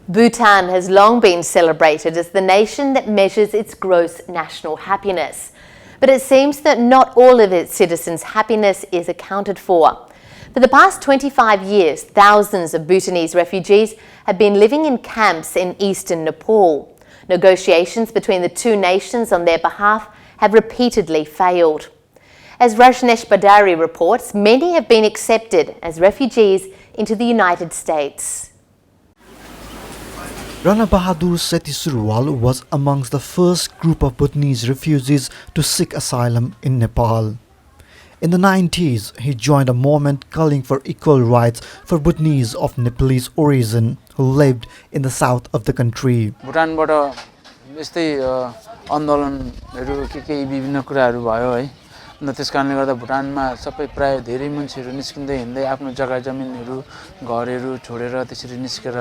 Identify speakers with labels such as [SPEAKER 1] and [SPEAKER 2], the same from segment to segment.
[SPEAKER 1] Bhutan has long been celebrated as the nation that measures its gross national happiness. But it seems that not all of its citizens' happiness is accounted for. For the past 25 years, thousands of Bhutanese refugees have been living in camps in eastern Nepal. Negotiations between the two nations on their behalf have repeatedly failed. As Rajneesh Bhandari reports, many have been accepted as refugees into the United States.
[SPEAKER 2] Rana Bahadur Sethi Surwal was amongst the first group of Bhutanese refugees to seek asylum in Nepal. In the 90s, he joined a movement calling for equal rights for Bhutanese of Nepalese origin who lived in the south of the country.
[SPEAKER 3] Bhutan bata यस्तै आन्दोलनहरु के विभिन्न कुराहरु भयो है न त्यसकारणले गर्दा भुटानमा सबै प्राय धेरै मान्छेहरु निस्किँदै हिँड्दै आफ्नो जग्गा जमिनहरु घरहरु छोडेर त्यसरी निस्केर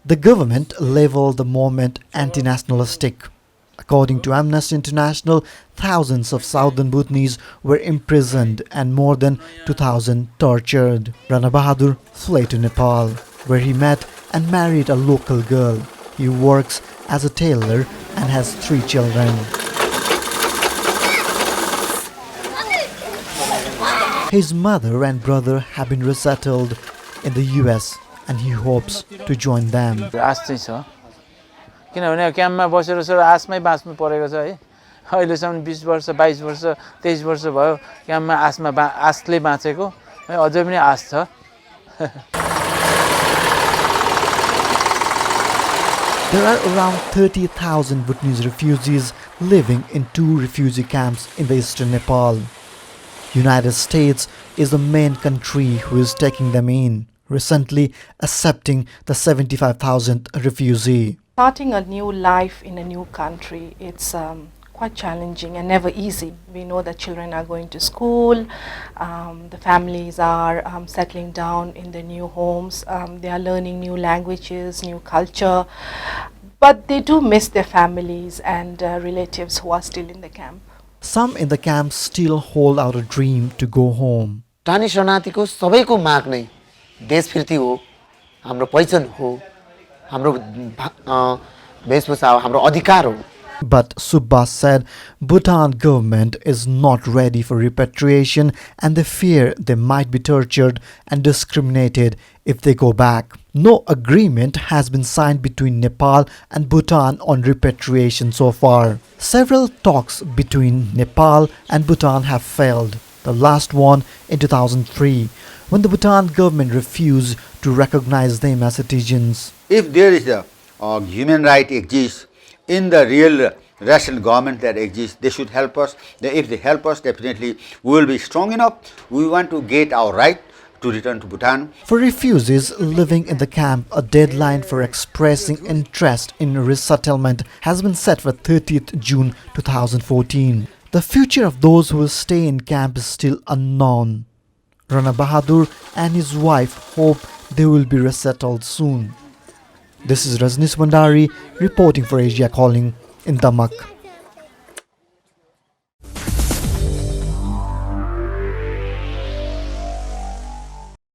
[SPEAKER 2] The government labeled the movement anti-nationalistic. According to Amnesty International, thousands of southern Bhutanese were imprisoned and more than 2,000 tortured. Rana Bahadur fled to Nepal, where he met and married a local girl. He works as a tailor and has 3 children. His mother and brother have been resettled in the US and he hopes to join them.
[SPEAKER 3] किनभने क्याम्पमा बसेर sir आसमै बाँच्नु परेको छ है अहिलेसम्म 20 वर्ष 22 वर्ष 23 वर्ष भयो क्याम्पमा आसले बाँचेको है अझै पनि आस छ
[SPEAKER 2] There are around 30,000 Bhutanese refugees living in 2 refugee camps in the eastern Nepal. United States is the main country who is taking them in, recently accepting the 75,000 refugee.
[SPEAKER 4] Starting a new life in a new country, it's quite challenging and never easy. We know that children are going to school, the families are settling down in their new homes, they are learning new languages, new culture, but they do miss their families and relatives who are still in the camp.
[SPEAKER 2] Some in the camp still hold out a dream to go home.
[SPEAKER 5] टानी शरणार्थीको सबैको माग नै देशफिर्ती हो, हाम्रो पहिचान हो, हाम्रो वेशभूषा हो, हाम्रो अधिकार हो.
[SPEAKER 2] But Subba said Bhutan government is not ready for repatriation and they fear they might be tortured and discriminated if they go back. No agreement has been signed between Nepal and Bhutan on repatriation so far. Several talks between Nepal and Bhutan have failed. The last one in 2003, when the Bhutan government refused to recognize them as citizens.
[SPEAKER 6] If there is a human right exists in the real Russian government that exists, they should help us. If they help us, definitely we will be strong enough. We want to get our right to return to Bhutan.
[SPEAKER 2] For refugees living in the camp, a deadline for expressing interest in resettlement has been set for 30th June 2014. The future of those who will stay in camp is still unknown. Rana Bahadur and his wife hope they will be resettled soon. This is Rajneesh Bhandari reporting for Asia Calling in Damak.